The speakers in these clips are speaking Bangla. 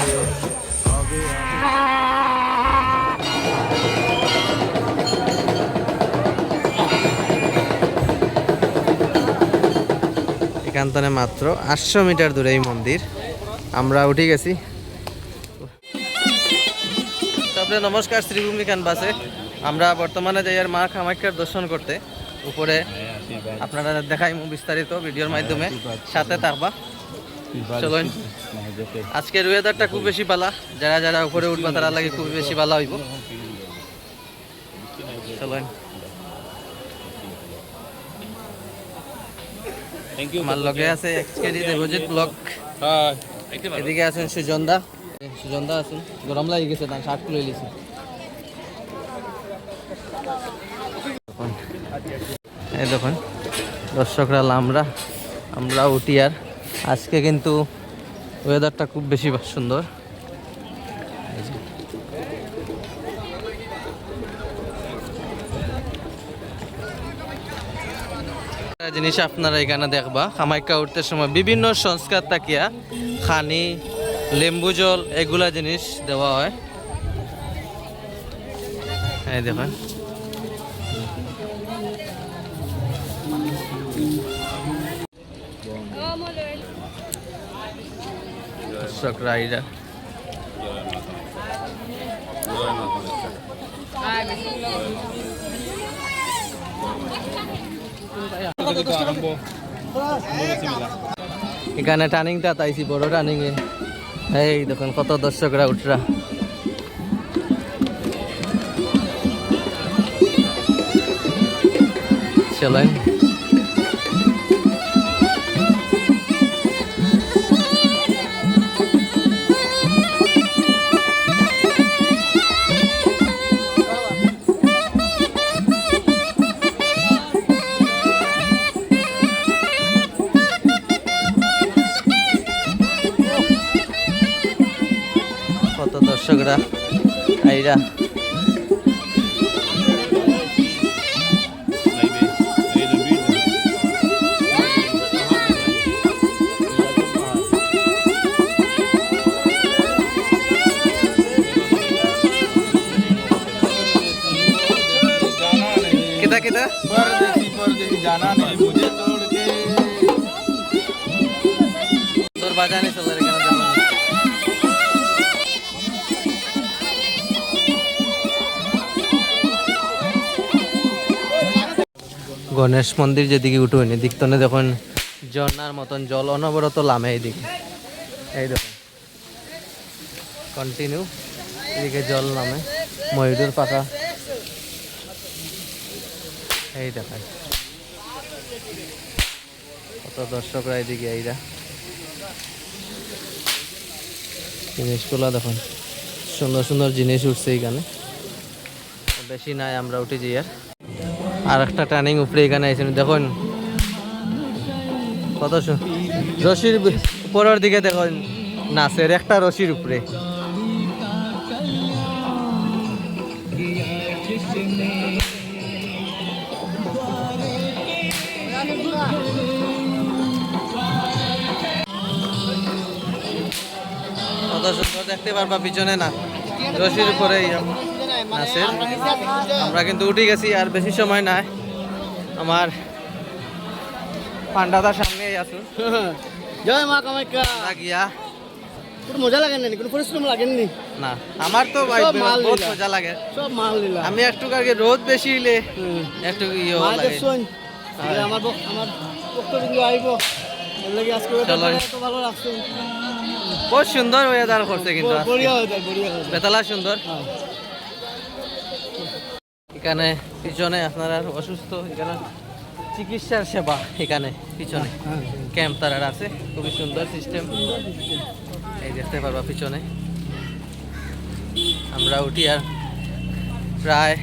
এখান থেকে মাত্র 800 মিটার দূরে এই মন্দির। আমরা উঠে গেছি। সবরে নমস্কার, শ্রীভূমি ক্যানভাসে আমরা বর্তমানে যাই আর মা কামাখ্যার দর্শন করতে। উপরে আপনারা দেখাই বিস্তারিত ভিডিওর মাধ্যমে, সাথে থাকবা। চলুন, আজকের ওয়েদারটা খুব বেশি ভালো, যারা যারা উপরে উঠবা তারা লাগে খুব বেশি ভালো হইব। চলুন, আমার লগে আছে এক্সকেডি দেবজিৎ ব্লগ, এদিকে আছেন সুজনদা। সুজনদা আছেন, গরম লাগি গেছে, তার শার্ট খুলে লিছি। এই দেখুন দর্শকরা, আমরা উঠি। আর আজকে কিন্তু ওয়েদারটা খুব বেশি সুন্দর। জিনিস আপনারা এখানে দেখবা, কামাখ্যা উঠতে সময় বিভিন্ন সংস্কার তাকিয়া খানি, লেম্বু জল এগুলা জিনিস দেওয়া হয়। এই দেখুন, দর্শকরা এরা এখানে টার্নিংটা তাইছি, বড় টার্নিং এ। এই দেখুন কত দর্শকরা উঠরা। চলেন, কত দর্শকরা আইরা। किधर किधर परदेसी जाना नहीं मुझे छोड़ के, तोर बाजाने चल रहे हैं जाना। গণেশ মন্দির যেদিকে উঠুন, এদিক তো দেখুন ঝর্ণার মতন জল অনবরত লামে। এইদিকে এই দেখুন কন্টিনিউ, এদিকে জল নামে, ময়ূরের পাখা। এই দেখায় কত দর্শকরা এদিকে এইরা। জিনিসগুলো দেখুন, সুন্দর সুন্দর জিনিস উঠছে এখানে, বেশি নাই। আমরা উঠে যাই। আর একটা টার্নিং উপরে এখানে আইছেন, দেখুন কত রশির উপরের দিকে দেখুন নাচের একটা রশির উপরে। কত সুন্দর দেখতে পারবা পিছনে না, রশির উপরে নাচের। আমরা কিন্তু উঠে গেছি, আর বেশি সময় নাই। আমার পান্ডাদার সামনে আসুন। জয় মা কামাখ্যা। গিয়া কোনো মজা লাগে না, কোনো পরিশ্রম লাগেনি না। আমার তো ভাই বহুত মজা লাগে, সব মাল লীলা। আমি একটু আগে রোদ বেশি হইলে একটু ইয়ে লাগে। আমার বক্তব্য আইব, লাগে আজকে তো ভালো লাগছে। বহুত সুন্দর ওয়েদার করছে কিন্তু, বড়িয়া ওয়েদার, বড়িয়া ওয়েদার, বেতলা সুন্দর। এখানে পিছনে আপনারা অসুস্থ, এখানে চিকিৎসার সেবা এখানে পিছনে ক্যাম্প তারা আছে, খুবই সুন্দর সিস্টেম। এই দেখতে পারবা পিছনে। আমরা উঠি আর প্রায়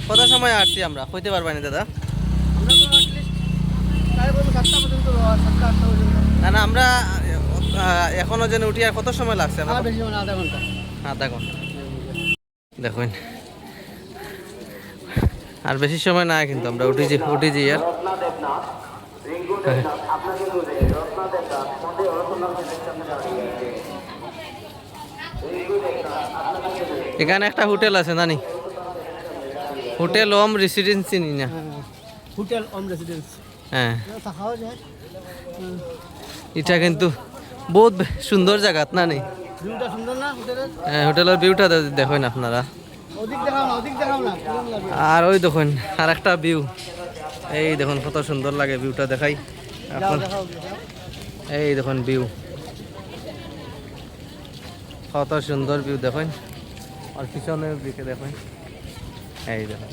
কত সময় আসছি আমরা হইতে পারবা না দাদা? না না, আমরা এখনো যেন উঠি। আর কত সময় লাগছে? আধা ঘন্টা। দেখুন আর বেশি সময় না, কিন্তু আমরা উঠেছি আর এখানে একটা হোটেল আছে জানি, হোটেল ওম রেসিডেন্সি নি না? হোটেল ওম রেসিডেন্স হ্যাঁ, থাকাও যায়। এটা কিন্তু বহুত সুন্দর জায়গা না নি? ভিউটা সুন্দর না হোটেলের? হ্যাঁ, হোটেলের ভিউটা দেখেন আপনারা। ওদিক দেখাও না, ওদিক দেখাও না, কেমন লাগে? আর ওই দেখুন আর একটা ভিউ, এই দেখুন কত সুন্দর লাগে ভিউটা দেখাই যাও এখন। দেখাও। এই দেখুন ভিউ, কত সুন্দর ভিউ দেখুন। আর পিছনের দিকে দেখুন, এই দেখুন।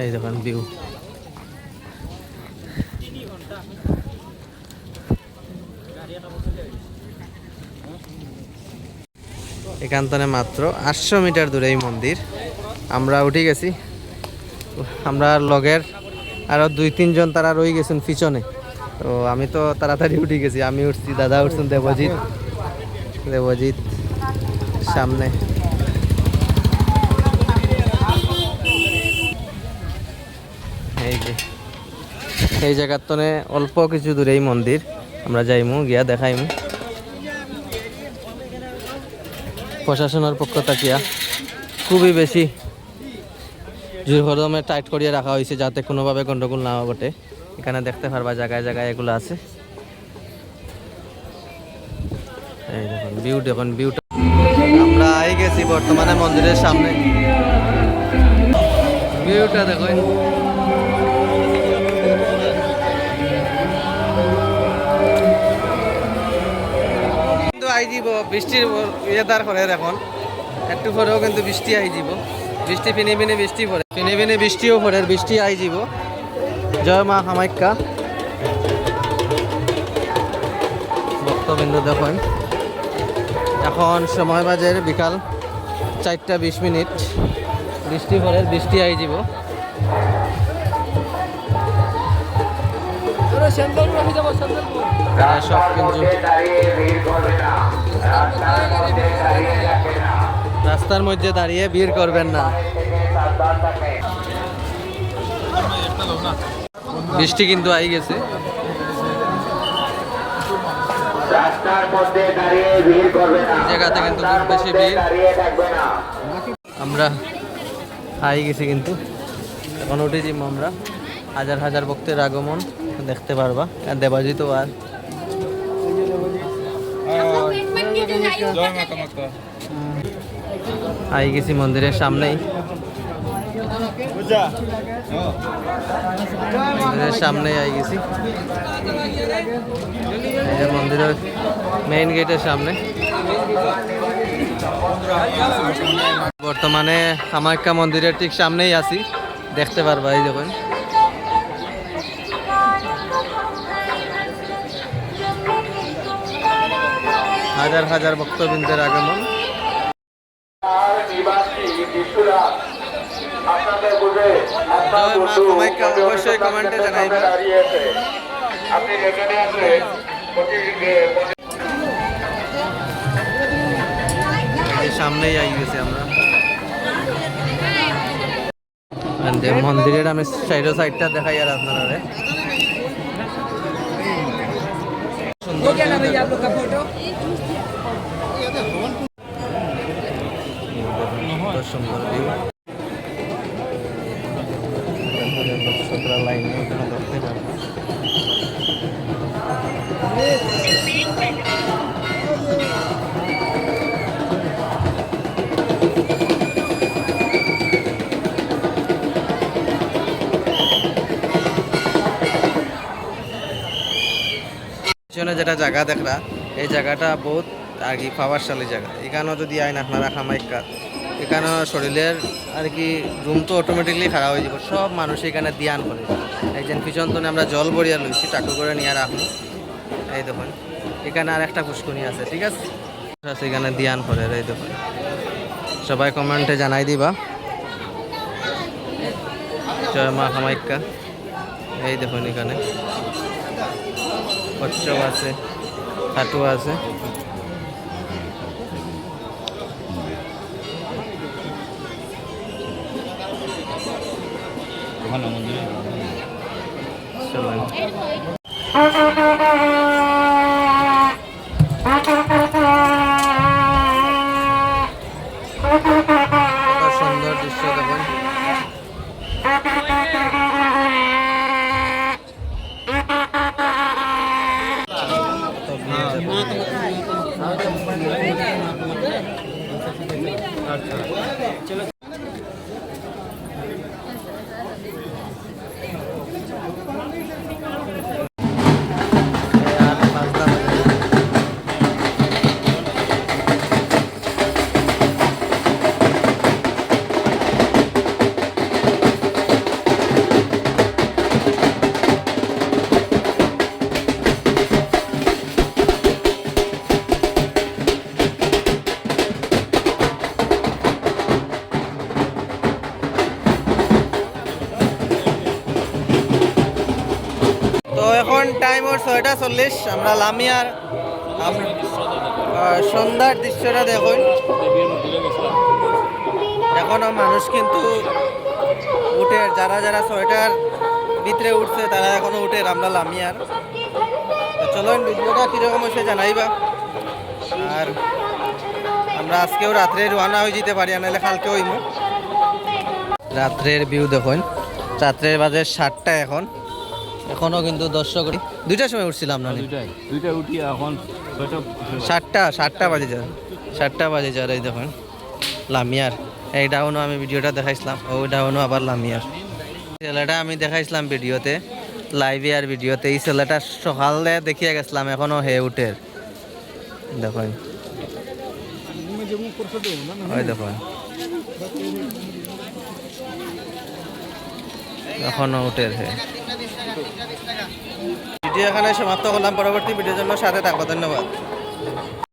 এই দেখুন ভিউ। এখান থেকে মাত্র 800 মিটার দূরে এই মন্দির। আমরা উঠে গেছি, আমরা লগের আরো 2-3 জন তারা রয়ে গেছেন পিছনে। তো আমি তো তাড়াতাড়ি উঠে গেছি, আমি উঠছি, দাদা উঠছেন, দেবজিৎ সামনে। এই যে এই জায়গার তনে অল্প কিছু দূরে এই মন্দির, আমরা যাইমু, গিয়া দেখাইমু। প্রশাসনের পক্ষ থাকিয়া খুবই বেশি জোর কদমে টাইট করিয়া রাখা হয়েছে যাতে কোনোভাবে গন্ডগোল না ঘটে। এখানে দেখতে পারবা জায়গায় জায়গায় এগুলো আছে। এই দেখুন ভিউ, দেখুন ভিউটা। আমরা আই গেছি বর্তমানে মন্দিরের সামনে, ভিউটা দেখুন। কিন্তু আই যাব বৃষ্টির ওয়েদার করে এখন, একটু পরেও কিন্তু বৃষ্টি আই যাব। বৃষ্টি ফিনি ফিনি বৃষ্টি পড়ে, ফিনি ফিনি বৃষ্টিও পড়ে, বৃষ্টি আই যাব। জয় মা কামাখ্যা। ভক্তবৃন্দ দেখুন, এখন সময় বাজে বিকাল 4:20। বৃষ্টি পড়ে, বৃষ্টি আই যাব। সব কিন্তু রাস্তার মধ্যে দাঁড়িয়ে ভিড় করবেন না। বৃষ্টি কিন্তু আই গেছে। জায়গাতে কিন্তু খুব বেশি ভিড়। আমরা আই গেছি কিন্তু এখন উঠে যাবো আমরা। হাজার হাজার ভক্তের আগমন দেখতে পারবা। আর দেবাজিত আর আই গেছি মন্দিরের সামনেই, মন্দিরের সামনেই আই গেছি। এই যে মন্দিরের মেইন গেটের সামনে। বর্তমানে কামাখ্যা মন্দিরের ঠিক সামনেই আছি, দেখতে পারবা। এই দেখুন হাজার হাজার ভক্তবৃন্দের আগমন। অবশ্যই কমেন্টে জানাইবেন। সামনেই আই গেছি আমরা মন্দিরের। আমি সাইডটা দেখাই আর আপনারা সুন্দর ভিউ। লাইনে এখানে দেখতে পারবো। যেটা জায়গা দেখরা, এই জায়গাটা বহুত আর কি পাওয়ারশালী জায়গা। এখানেও যদি আইন আপনারা কামাখ্যা, এখানে শরীরের আর কি রুম তো অটোমেটিকলি খারাপ হয়ে যাব। সব মানুষ এখানে ধ্যান করে। একজন পিছন তো আমরা জল ভরিয়া লইছি, টাকু করে নিয়ে রাখবো। এই দেখুন এখানে আর একটা পুষ্করণী আছে, ঠিক আছে, এখানে ধ্যান করে। এই দেখুন সবাই কমেন্টে জানাই দিবা জয় মা কামাখ্যা। এই দেখুন এখানে কচ্ছপ আছে, হাটু আছে। চলেন। কত সুন্দর দৃশ্য দেখুন। কত ভিড় দেখুন। আর বাজনা বাজে। তো এখন টাইম ওর 6:40, আমরা লামিয়ার সন্ধ্যার দৃশ্যটা দেখুন। এখনো মানুষ কিন্তু উঠে, যারা যারা 6টার ভিতরে উঠছে তারা এখনো উঠে, আমরা লামিয়ার। তো চলুন ভিডিওটা কীরকম হয়েছে জানাইবা। আর আমরা আজকেও রাত্রে রওনা হয়ে যেতে পারি, নাহলে কালকে হইব। রাত্রের ভিউ দেখুন, রাত্রের বাজে 7টা এখন, এখনো কিন্তু দর্শক 2টার সময় উঠছিলাম না, দুইটা উঠি এখন 7টা বাজে যার, 7টা বাজে যার। এই দেখুন লামিয়ার, এই ডাউনও আমি ভিডিওটা দেখাইছিলাম, ওই ডাউনও আবার লামিয়ার। ছেলেটা আমি দেখাইছিলাম ভিডিওতে, লাইভে আর ভিডিওতে। এই ছেলেটা সকালে দেখিয়ে গেছিলাম, এখনো হে উঠে দেখুন। ওই দেখুন এখনো উঠে হে। ভিডিও এখানে সমাপ্ত করলাম, পরবর্তী ভিডিওর জন্য সাথে থাকবো, ধন্যবাদ।